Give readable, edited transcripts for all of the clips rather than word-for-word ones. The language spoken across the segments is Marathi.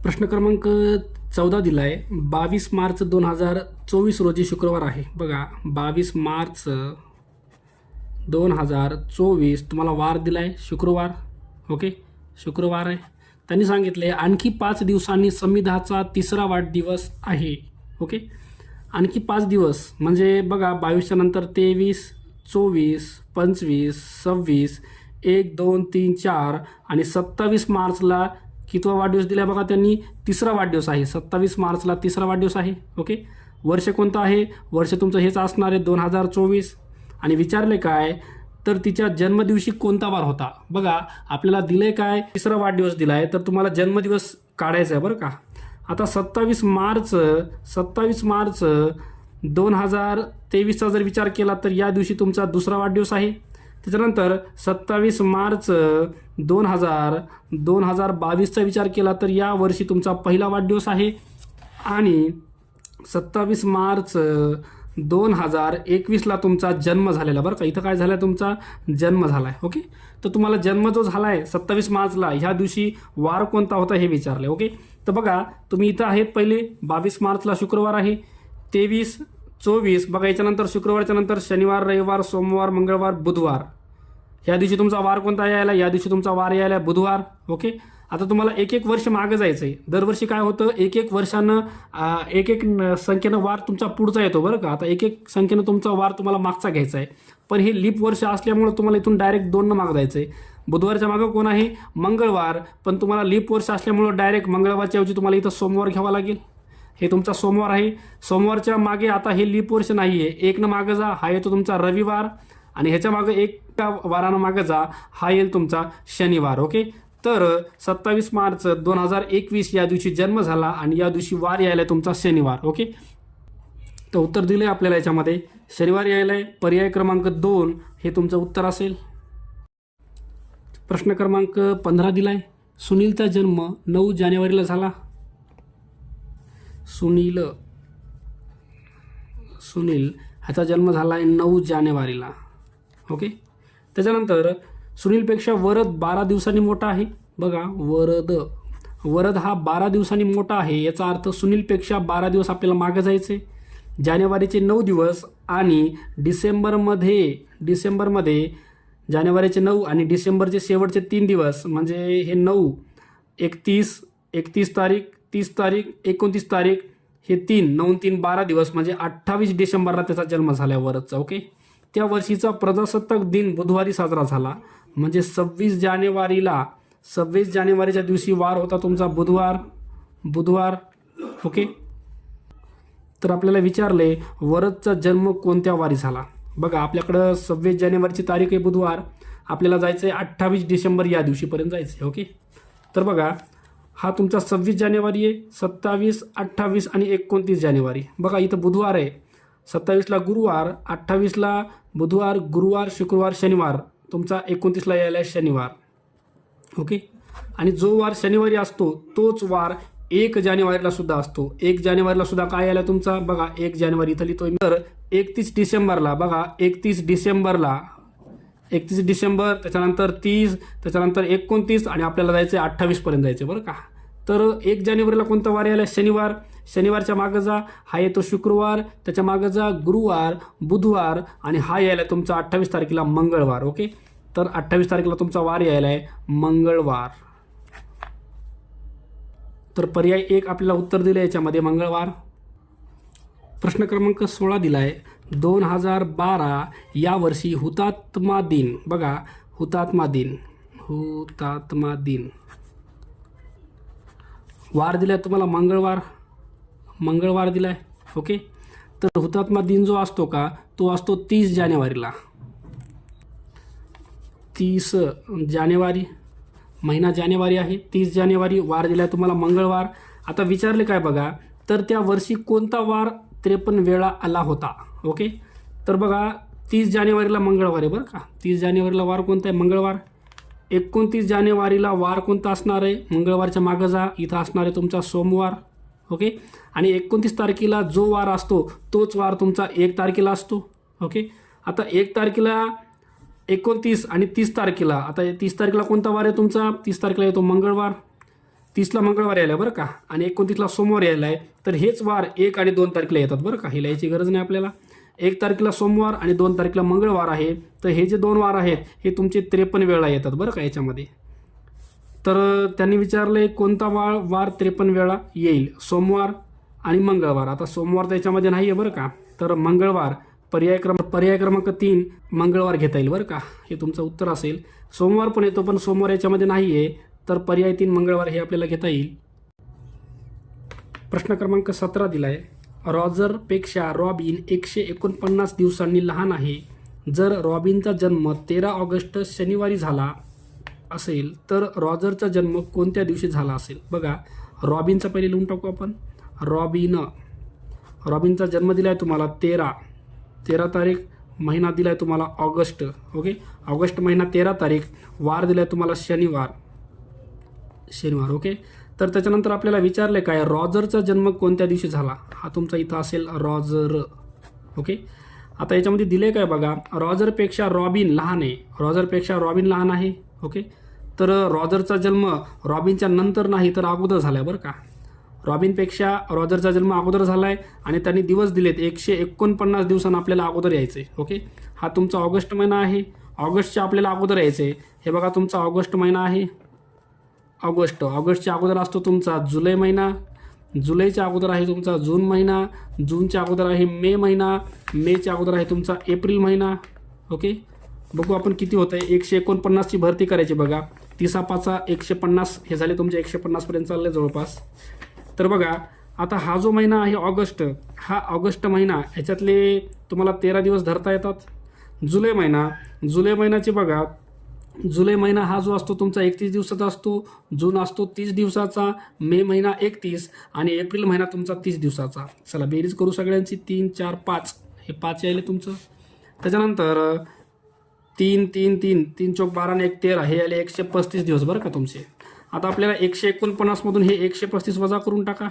प्रश्न क्रमांक 14 दिला आहे. 22 मार्च 2024 रोजी शुक्रवार आहे. बघा 22 मार्च 2024 तुम्हाला वार दिला आहे शुक्रवार. ओके, शुक्रवार आहे. त्यांनी सांगितले आणखी 5 दिवसांनी संविधानाचा 3रा वाढदिवस आहे. ओके, आणखी 5 दिवस म्हणजे बघा 22च्या नंतर 23, 24, 25, 26, 1, 2, 3, 4 आणि 27 मार्चला कितवा वाढदिवस दिला बघा त्यांनी? 3रा वाढदिवस आहे. 27 मार्चला 3रा वाढदिवस आहे. ओके, वर्ष कोणतं आहे? वर्ष तुमचं हेच असणार आहे 2024. आणि विचारले काय तर तिच्या जन्मदिवशी कोणता वार होता. बघा आपल्याला दिले काय? 3रा वाढदिवस दिला आहे तर तुम्हाला जन्मदिवस काढायचा आहे बरं का. आता 27 मार्च 2023चा जर विचार केला तर या दिवशी तुमचा 2रा वाढदिवस आहे. त्याच्यानंतर 27 मार्च 2022चा विचार केला तर या वर्षी तुमचा पहिला वाढदिवस आहे. आणि 27 मार्च 2021ला तुमचा जन्म झालेला बरं का. इथं काय झालं? तुमचा जन्म झाला आहे. ओके, तर तुम्हाला जन्म जो झाला आहे 27 मार्चला ह्या दिवशी वार कोणता होता हे विचारले. ओके, तर बघा तुम्ही इथं आहेत पहिले 22 मार्चला शुक्रवार आहे. 23, 24 बघा याच्यानंतर शुक्रवारच्या नंतर शनिवार, रविवार, सोमवार, मंगळवार, बुधवार. ह्या दिवशी तुमचा वार कोणता यायला? या दिवशी तुमचा वार यायला बुधवार. ओके, आता तुम्हाला एक वर्ष मागं जायचं आहे. दरवर्षी काय होतं? एक वर्षानं एक संख्येनं वार तुमचा पुढचा येतो बरं का. आता एक संख्येनं तुमचा वार तुम्हाला मागचा घ्यायचा आहे. पण हे लीप वर्ष असल्यामुळं तुम्हाला इथून डायरेक्ट 2 मागं जायचं आहे. बुधवारच्या मागं कोण आहे? मंगळवार. पण तुम्हाला लीप वर्ष असल्यामुळं डायरेक्ट मंगळवारच्या ऐवजी तुम्हाला इथं सोमवार घ्यावा लागेल. हे तुमचा सोमवार आहे. सोमवारच्या मागे आता हे लीप वर्ष नाही आहे. 1 मागं जा, हा येतो तुमचा रविवार. आणि ह्याच्या मागं 1 वारानं मागं जा, हा येईल तुमचा शनिवार. ओके, तर 27 मार्च 2021 या दिवशी जन्म झाला आणि या दिवशी वार यायला तुमचा शनिवार. ओके, तर उत्तर दिलं आहे आपल्याला याच्यामध्ये शनिवार यायला आहे. पर्याय क्रमांक 2 हे तुमचं उत्तर असेल. प्रश्न क्रमांक 15 दिला आहे. सुनीलचा जन्म 9 जानेवारीला झाला. सुनील ह्याचा जन्म झाला आहे 9 जानेवारीला. ओके, त्याच्यानंतर सुनीलपेक्षा वरद 12 दिवसांनी मोठा आहे. बघा वरद हा 12 दिवसांनी मोठा आहे. याचा अर्थ सुनीलपेक्षा 12 दिवस आपल्याला मागं जायचे. जानेवारीचे 9 दिवस आणि डिसेंबरमध्ये जानेवारीचे 9 आणि डिसेंबरचे शेवटचे 3 दिवस म्हणजे हे 9, 31 तारीख, 30 तारीख, 29 तारीख, हे 3, 9, 3, 12 दिवस म्हणजे 28 डिसेंबरला त्याचा जन्म झाला वरदचा. ओके, त्या वर्षीचा प्रजासत्ताक दिन बुधवारी साजरा झाला म्हणजे 26 जानेवारीच्या दिवशी वार होता तुमचा बुधवार. ओके, तर आपल्याला विचारले वरदचा जन्म कोणत्या वारी झाला. बघा आपल्याकडं 26 जानेवारीची तारीख आहे बुधवार. आपल्याला जायचं आहे 28 डिसेंबर या दिवशीपर्यंत जायचं आहे. ओके, तर बघा हा तुमचा 26 जानेवारी आहे, 27, 28 आणि 29 जानेवारी. बघा इथं बुधवार आहे. 27ला गुरुवार, 28ला बुधवार, गुरुवार, शुक्रवार, शनिवार. तुमचा 29ला यायला आहे शनिवार. ओके, आणि जो वार शनिवारी असतो तोच वार 1 जानेवारीला सुद्धा असतो. 1 जानेवारीला सुद्धा काय यायला तुमचा? बघा 1 जानेवारी इथं लिहितोय. तर 31 डिसेंबरला बघा 31 डिसेंबर, त्याच्यानंतर 30, त्याच्यानंतर 29 आणि आपल्याला जायचं आहे 28पर्यंत जायचं बरं का. तर 1 जानेवारीला कोणता वार यायला? शनिवार. शनिवारच्या मागं जा, हा येतो शुक्रवार. त्याच्या मागं जा गुरुवार, बुधवार आणि हा यायला तुमचा 28 तारखेला मंगळवार. ओके, तर 28 तारखेला तुमचा वार यायला आहे मंगळवार. तर पर्याय 1 आपल्याला उत्तर दिलं याच्यामध्ये मंगळवार. प्रश्न क्रमांक 16 दिला आहे. 2012 या वर्षी हुतात्मा दिन. बघा हुतात्मा दिन वार दिलाय तुम्हाला मंगळवार दिलाय. ओके, तर हुतात्मा दिन जो असतो का तो असतो 30 जानेवारीला. 30 जानेवारी महिना जानेवारी आहे. 30 जानेवारी वार दिलाय तुम्हाला मंगळवार. आता विचारले काय बघा तर त्या वर्षी कोणता वार 53 वेळा आला होता. ओके, तर बघा 30 जानेवारीला मंगळवार आहे बरं का. 30 जानेवारीला वार कोणता आहे? मंगळवार. 29 जानेवारीला वार कोणता असणार आहे? मंगळवारच्या मागं जा, इथं असणार आहे तुमचा सोमवार. ओके, आणि 29 तारखेला जो वार असतो तोच वार तुमचा 1 तारखेला असतो. ओके, आता 1 तारखेला 29 आणि 30 तारखेला, आता 30 तारखेला कोणता वार आहे तुमचा? 30 तारखेला येतो मंगळवार. 30ला मंगळवार यायला बरं का, आणि 29ला सोमवार यायला आहे. तर हेच वार 1 आणि 2 तारखेला येतात बरं का, हे लिहायची गरज नाही आपल्याला. 1 तारखेला सोमवार आणि 2 तारखेला मंगळवार आहे. तर हे जे 2 वार आहेत हे तुमचे 53 वेळा येतात बरं का याच्यामध्ये. तर त्यांनी विचारले कोणता वार 53 वेळा येईल, सोमवार आणि मंगळवार. आता सोमवार त्याच्यामध्ये नाही आहे बरं का, तर मंगळवार पर्याय क्रमांक 3 मंगळवार घेता येईल बरं का, हे तुमचं उत्तर असेल. सोमवार पण येतो पण सोमवार याच्यामध्ये नाही आहे, तर पर्याय 3 मंगळवार हे आपल्याला घेता येईल. प्रश्न क्रमांक 17 दिला आहे, रॉजरपेक्षा रॉबिन 149 दिवसांनी लहान आहे. जर रॉबिनचा जन्म 13 ऑगस्ट शनिवारी झाला असेल तर रॉजरचा जन्म कोणत्या दिवशी झाला असेल. बघा, रॉबिनचा पहिले लिहून टाकू आपण. रॉबिनचा जन्म दिला आहे तुम्हाला 13 तारीख, महिना दिला आहे तुम्हाला ऑगस्ट. ओके, ऑगस्ट महिना 13 तारीख, वार दिला आहे तुम्हाला शनिवार. ओके, तर त्याच्यानंतर आपल्याला विचारले काय, रॉजरचा जन्म कोणत्या दिवशी झाला. हा तुमचा इथं असेल रॉजर. ओके, आता याच्यामध्ये दिले काय बघा, रॉजरपेक्षा रॉबिन लहान आहे. रॉजरपेक्षा रॉबिन लहान आहे. ओके, तर रॉजरचा जन्म रॉबिनच्या नंतर नाही तर अगोदर झाला आहे बरं का. रॉबिनपेक्षा रॉजरचा जन्म अगोदर झाला आहे आणि त्यांनी दिवस दिलेत 149 दिवसांना आपल्याला अगोदर यायचं आहे. ओके, हा तुमचा ऑगस्ट महिना आहे. ऑगस्टच्या आपल्याला अगोदर यायचं आहे. हे बघा तुमचा ऑगस्ट महिना आहे. ऑगस्टच्या अगोदर असतो तुमचा जुलै महिना. जुलैच्या अगोदर आहे तुमचा जून महिना. जूनच्या अगोदर आहे मे महिना. मेच्या अगोदर आहे तुमचा एप्रिल महिना. ओके, बघू आपण किती होतं आहे. 149ची भरती करायची बघा. 30 150 हे झाले तुमचे 150 पर्यंत चालले जवळपास. तर बघा आता हा जो महिना आहे ऑगस्ट, हा ऑगस्ट महिना ह्याच्यातले तुम्हाला 13 दिवस धरता येतात. जुलै महिन्याचे बघा, जुलै महिना हा जो असतो तुमचा 31 दिवसाचा असतो. जून असतो 30 दिवसाचा. मे महिना 31 आणि एप्रिल महिना तुमचा 30 दिवसाचा. चला बेरीज करू सगळ्यांची. 3 4 5 हे 5 यायले तुमचं. त्याच्यानंतर 3 3 3 3 चौक 12 आणि 1 13 हे आले 135 दिवस बरं का तुमचे. आता आपल्याला 149मधून हे 135 वजा करून टाका.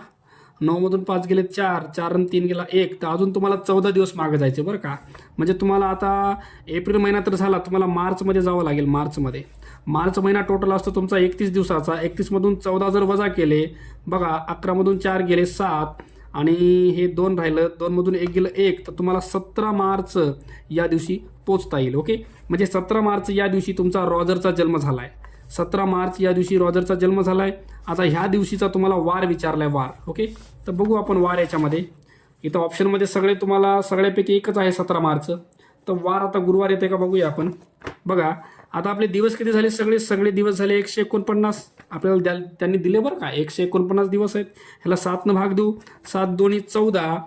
9मधून 5 गेले 4, 4 आणि 3 गेला 1, तर अजून तुम्हाला 14 दिवस मागे जायचे बरं का. म्हणजे तुम्हाला आता एप्रिल महिना तर झाला, तुम्हाला मार्चमध्ये जावं लागेल. मार्च महिना टोटल असतो तुमचा 31 दिवसाचा. 31मधून 14 जर वजा केले बघा, 11मधून 4 गेले 7 आणि हे 2 राहिलं, 2मधून 1 गेलं 1, तर तुम्हाला 17 मार्च या दिवशी पोचता येईल. ओके, म्हणजे 17 मार्च या दिवशी तुमचा रॉजरचा जन्म झाला आहे. 17 मार्च या दिवशी रॉजरचा जन्म झाला आहे. आता ह्या दिवशीचा तुम्हाला वार विचारला आहे, वार. ओके, तर बघू आपण वार याच्यामध्ये. इथं ऑप्शनमध्ये सगळे तुम्हाला सगळ्यापैकी एकच आहे 17 मार्च. तर वार आता गुरुवार येते का बघूया आपण. बघा आता आपले दिवस किती झाले, सगळे दिवस झाले 149. आपल्याला त्यांनी दिले बरं का, 149 दिवस आहेत. ह्याला 7 भाग देऊ. 7 दोन्ही 14,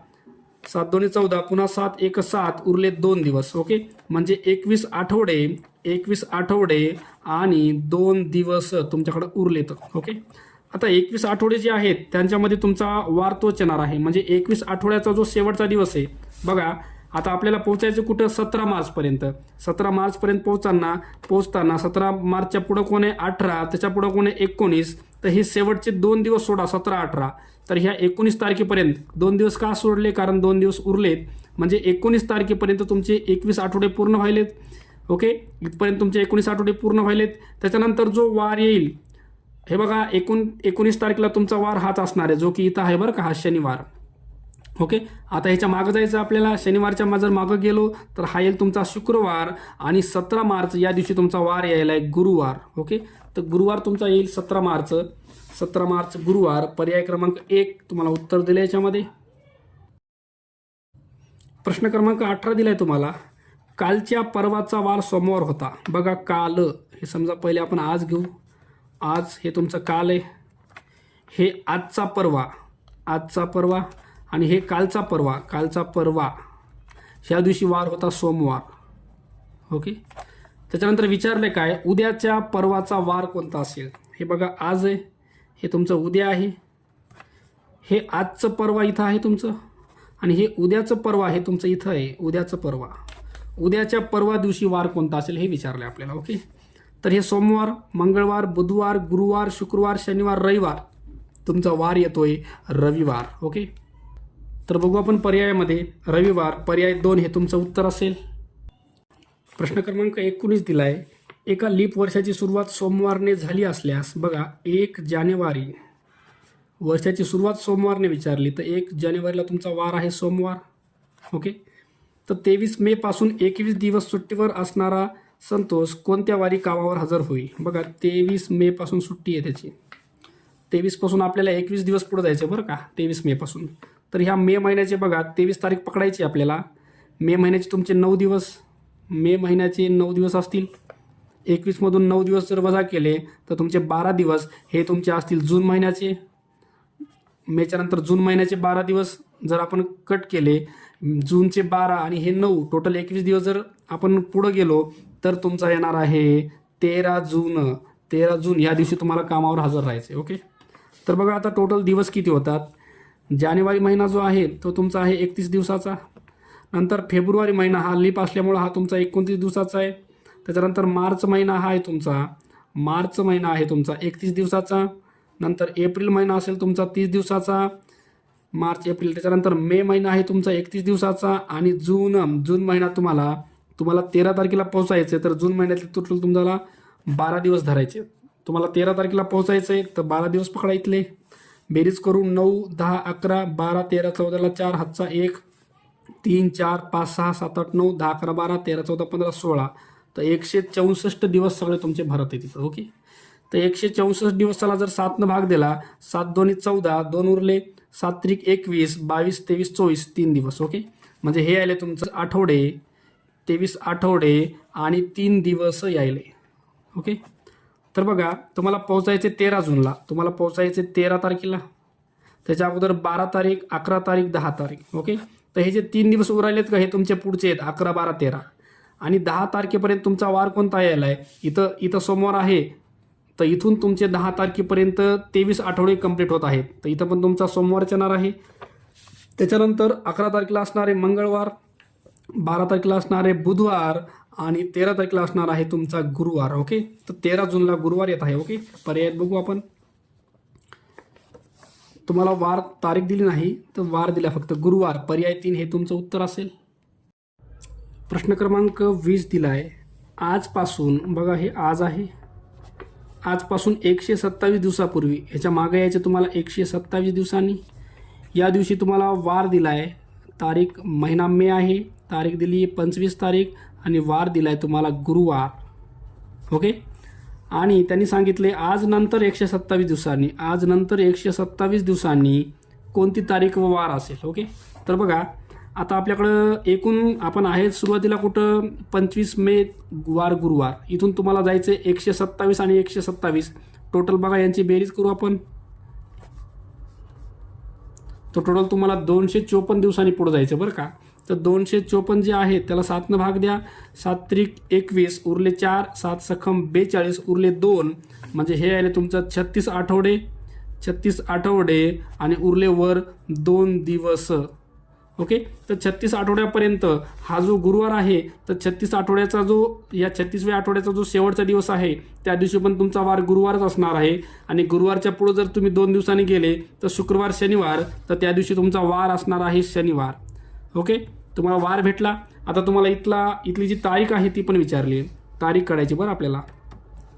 7 दोन्ही 14, पुन्हा 7 1 7, उरले 2 दिवस. ओके, म्हणजे 21 आठवडे आणि 2 दिवस तुमच्याकडे उरलेत. ओके, आता 21 आठवडे जे आहेत त्यांच्यामध्ये तुमचा वार तोच येणार आहे. म्हणजे 21 आठवड्याचा जो शेवटचा दिवस आहे बघा, आता आपल्याला पोहोचायचं कुठं, 17 मार्चपर्यंत. 17 मार्चपर्यंत पोहोचताना 17 मार्चच्या पुढं कोण आहे 18, त्याच्या पुढं कोण आहे 19. तर हे शेवटचे 2 दिवस सोडा, 17 18. तर ह्या 19 तारखेपर्यंत 2 दिवस का सोडले, कारण 2 दिवस उरलेत. म्हणजे 19 तारखेपर्यंत तुमचे 21 आठवडे पूर्ण व्हायलेत. ओके, इथपर्यंत तुमचे 19 आठवडे पूर्ण व्हायलेत. त्याच्यानंतर जो वार येईल हे बघा, 19 तारखेला तुमचा वार हाच असणार आहे, जो की इथं आहे बरं का, हा शनिवार. ओके, आता ह्याच्या मागं जायचं आपल्याला. शनिवारच्या जर मागं गेलो तर हा येईल तुमचा शुक्रवार आणि 17 मार्च या दिवशी तुमचा वार यायला आहे गुरुवार. ओके, तर गुरुवार तुमचा येईल 17 मार्च गुरुवार. पर्याय क्रमांक 1 तुम्हाला उत्तर दिलं याच्यामध्ये. प्रश्न क्रमांक 18 दिलाय तुम्हाला, कालच्या परवाचा वार सोमवार होता. बघा काल हे समजा पहिले आपण आज घेऊ. आज हे तुमचं काल आहे, हे आजचा परवा आणि हे कालचा परवा ह्या दिवशी वार होता सोमवार. ओके, त्याच्यानंतर विचारले काय, उद्याच्या परवाचा वार कोणता असेल. हे बघा आज आहे, हे तुमचं उद्या आहे. हे आजचं परवा इथं आहे तुमचं आणि हे उद्याचं परवा हे तुमचं इथं आहे. उद्याच्या परवा दिवशी वार कोणता असेल हे विचारले आपल्याला. ओके, तर हे सोमवार, मंगळवार, बुधवार, गुरुवार, शुक्रवार, शनिवार, रविवार तुमचा वार येतोय रविवार. ओके, तर बघू आपण पर्यायामध्ये रविवार, पर्याय 2 हे तुमचं उत्तर असेल. प्रश्न क्रमांक 19 दिलाय, एका लीप वर्षाची सुरुवात सोमवारने झाली असल्यास बघा 1 जानेवारी वर्षाची सुरुवात सोमवारने विचारली तर 1 जानेवारीला तुमचा वार आहे सोमवार. ओके. तर 23 मे पासून 21 दिवस सुट्टीवर असणारा संतोष कोणत्या वारी कामावर हजर होईल? बघा 23 मे पासून सुट्टी आहे त्याची. 23 पासून आपल्याला 21 दिवस पुढे जायचं बरं का. 23 मे पासून. तर ह्या मे महिन्याचे बघा 23 तारीख पकडायची आपल्याला. मे महिन्याचे तुमचे 9 दिवस, मे महिन्याचे 9 दिवस असतील. 21 मधून 9 दिवस जर वजा केले तर तुमचे 12 दिवस हे तुमचे असतील जून महिन्याचे. मेच्या नंतर जून महिन्याचे 12 दिवस जर आपण कट केले, जूनचे 12 आणि हे 9, टोटल 21 दिवस जर आपण पुढं गेलो तर तुमचा येणार आहे 13 जून. 13 जून या दिवशी तुम्हाला कामावर हजर राहायचे. ओके. तर बघा आता टोटल दिवस किती होतात. जानेवारी महिना जो आहे तो तुमचा आहे 31 दिवसाचा. नंतर फेब्रुवारी महिना हा लीप असल्यामुळे हा तुमचा 29 दिवसाचा आहे. त्याच्यानंतर मार्च महिना हा आहे तुमचा, मार्च महिना आहे तुमचा 31 दिवसाचा. नंतर एप्रिल महिना असेल तुमचा 30 दिवसाचा, मार्च एप्रिल. त्याच्यानंतर मे महिना आहे तुमचा 31 दिवसाचा. आणि जून महिना तुम्हाला 13 तारखेला पोहोचायचं आहे. तर जून महिन्यातले टोटल तुम्हाला 12 दिवस धरायचे. तुम्हाला 13 तारखेला पोहोचायचं आहे तर 12 दिवस पकडा इथले. बेरीज करून 9, 10, 11, 12, 13, 14ला 4, हातचा 1, 3, 4, 5, 6, 7, 8, 9, 10, 11, 12, 13, 14, 15, 16. तर 164 दिवस सगळे तुमचे भरत आहे तिथं. ओके. तर 164 दिवसाला जर 7 भाग दिला, 7 दोन्ही 14, 2 उरले, 7 त्रिक 21, 22, 23, 24, 3 दिवस. ओके. म्हणजे हे आले तुमचं आठवडे, 23 आठवडे आणि 3 दिवस यायले. ओके. तर बघा तुम्हाला पोहोचायचे 13 जूनला, तुम्हाला पोहोचायचे 13 तारखेला. त्याच्या अगोदर 12 तारीख, 11 तारीख, 10 तारीख. ओके. तर हे जे 3 दिवस उरायलेत का हे तुमचे पुढचे आहेत 11, 12, 13. आणि 10 तारखेपर्यंत तुमचा वार कोणता यायला आहे. इथं सोमवार आहे. तर इथून तुमचे 10 तारखेपर्यंत 23 आठवडे कंप्लीट होत आहेत. तर इथं पण तुमचा सोमवारच येणार आहे. त्याच्यानंतर 11 तारखेला असणारे मंगळवार, 12 तारखेला असणारे बुधवार आणि 13 तारखेला असणार आहे तुमचा गुरुवार. ओके. तर 13 जूनला गुरुवार येत आहे. ओके. पर्याय बघू आपण. तुम्हाला वार तारीख दिली नाही तर वार दिला फक्त गुरुवार. पर्याय 3 हे तुमचं उत्तर असेल. प्रश्न क्रमांक 20 दिला आहे. आजपासून बघा हे आज आहे. आजपासून 127 दिवसापूर्वी, ह्याच्या मागे यायचे तुम्हाला 127 दिवसांनी. या दिवशी तुम्हाला वार दिला आहे. तारीख महिना मे आहे. तारीख दिली आहे 25 तारीख आणि वार दिला आहे तुम्हाला गुरुवार. ओके. आणि त्यांनी सांगितले आज नंतर 127 दिवसांनी, आज नंतर 127 दिवसांनी कोणती तारीख व वार असेल. ओके. तर बघा आता आपल्याकडं एकूण आपण आहे सुरुवातीला कुठं 25 मे वार गुरुवार. इथून तुम्हाला जायचं 127 आणि 127 टोटल बघा यांची बेरीज करू आपण. तर टोटल तुम्हाला 254 दिवसांनी पुढे जायचं बरं का. तर 254 जे आहेत त्याला 7 भाग द्या. 7 त्रिक 21 उरले 4, 7 सखम 42 उरले 2. म्हणजे हे आले तुमचं 36 आठवडे, 36 आठवडे आणि उरले वर 2 दिवस. ओके. तर 36 आठवड्यापर्यंत हा जो गुरुवार आहे तर 36 आठवड्याचा जो या 36व्या आठवड्याचा जो शेवटचा दिवस आहे त्या दिवशी पण तुमचा वार गुरुवारच असणार आहे. आणि गुरुवारच्या पुढे जर तुम्ही 2 दिवसांनी गेले तर शुक्रवार शनिवार, तर त्या दिवशी तुमचा वार असणार आहे शनिवार. ओके. तुम्हाला वार भेटला. आता तुम्हाला इथली जी तारीख आहे ती पण विचारली. तारीख काढायची बरं आपल्याला.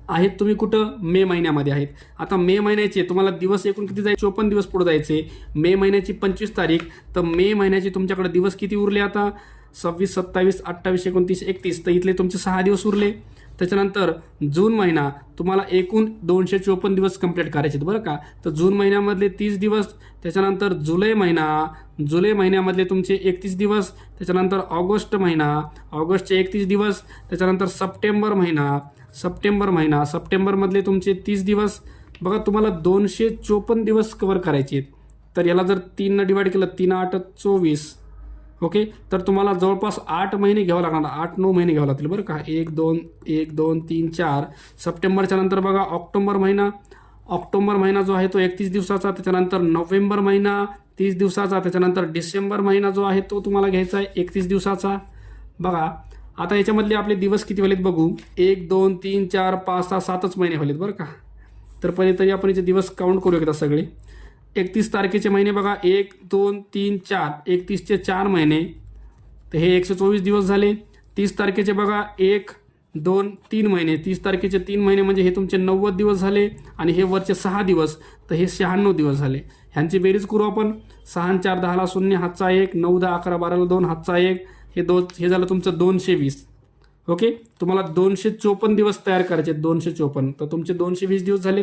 आहेत तुम्ही कुठं मे महिन्यामध्ये आहेत. आता मे महिन्याचे तुम्हाला दिवस एकूण किती जायचे 54 दिवस पुढे जायचे. मे महिन्याची 25 तारीख. तर मे महिन्याचे तुमच्याकडे दिवस किती उरले आता 26, 27, 28, 29, 31. तर इथले तुमचे 6 दिवस उरले. त्याच्यानंतर जून महिना तुम्हाला एकूण 254 दिवस कंप्लीट करायचे बरं का. तर जून महिन्यामधले 30 दिवस. त्याच्यानंतर जुलै महिन्यामधले तुमचे 31 दिवस. त्याच्यानंतर ऑगस्ट महिना, ऑगस्टचे 31 दिवस. त्याच्यानंतर सप्टेंबरमधले तुमचे 30 दिवस. बघा तुम्हाला 254 दिवस कव्हर करायचे आहेत. तर याला जर 3 डिवाइड केलं 3, 8, 24. ओके. तर तुम्हाला जवळपास 8 महिने घ्यावं लागणार, 8-9 महिने घ्यावं लागतील बरं का. 1, 2, 3, 4. सप्टेंबरच्या नंतर बघा ऑक्टोबर महिना जो आहे तो 31 दिवसाचा. त्याच्यानंतर नोव्हेंबर महिना 30 दिवसाचा. त्याच्यानंतर डिसेंबर महिना जो आहे तो तुम्हाला घ्यायचा आहे 31 दिवसाचा. बघा आता याच्यामधले आपले दिवस किती व्हालेत बघू. 1, 2, 3, 4, 5, 6, 7च महिने व्हालेत बरं का. तर पहिले तरी आपण याचे दिवस काउंट करू एकदा सगळे. 31 तारखेचे महिने बघा 1, 2, 3, 4. 31चे 4 महिने. तर हे 124 दिवस झाले. 30 तारखेचे बघा 1, 3 महिने 30 तारखेचे 3 महिने म्हणजे हे तुमचे 90 दिवस झाले आणि हे वरचे 6 दिवस तर हे 96 दिवस झाले. ह्यांची बेरीज करू आपण. 6 4 10 0 हातचा 1, 9 10 11 12 2 हातचा 1, हे झालं तुमचं 220. ओके, तुम्हाला 254 दिवस तयार करायचे. 254 तर तुमचे 220 दिवस झाले.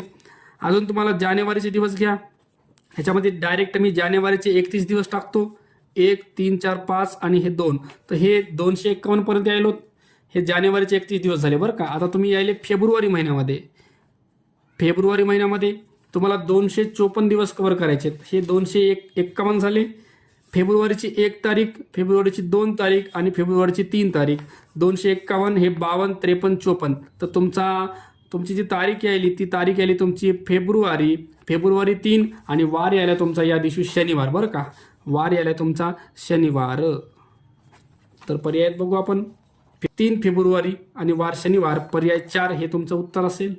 अजून तुम्हाला जानेवारीचे दिवस घ्या. ह्याच्यामध्ये डायरेक्ट मी जानेवारीचे 31 दिवस टाकतो. 1 3 4 5 आणि हे 2 तर हे 251 पर्यंत यायलो. हे जानेवारीचे 31 दिवस झाले बरं का. आता तुम्ही यायले फेब्रुवारी महिन्यामध्ये. फेब्रुवारी महिन्यामध्ये तुम्हाला 254 दिवस कव्हर करायचे. हे 251 झाले. फेब्रुवारीची 1 तारीख, फेब्रुवारीची 2 तारीख आणि फेब्रुवारीची 3 तारीख. 251 हे 52 53 54 तर तुमची जी तारीख यायली ती तारीख यायली तुमची फेब्रुवारी 3 आणि वार यायला तुमचा या दिवशी शनिवार बरं का. वार यायला तुमचा शनिवार. तर पर्याय बघू आपण. 3 फेब्रुवारी आणि वार शनिवार. पर्याय 4 हे तुमचं उत्तर असेल.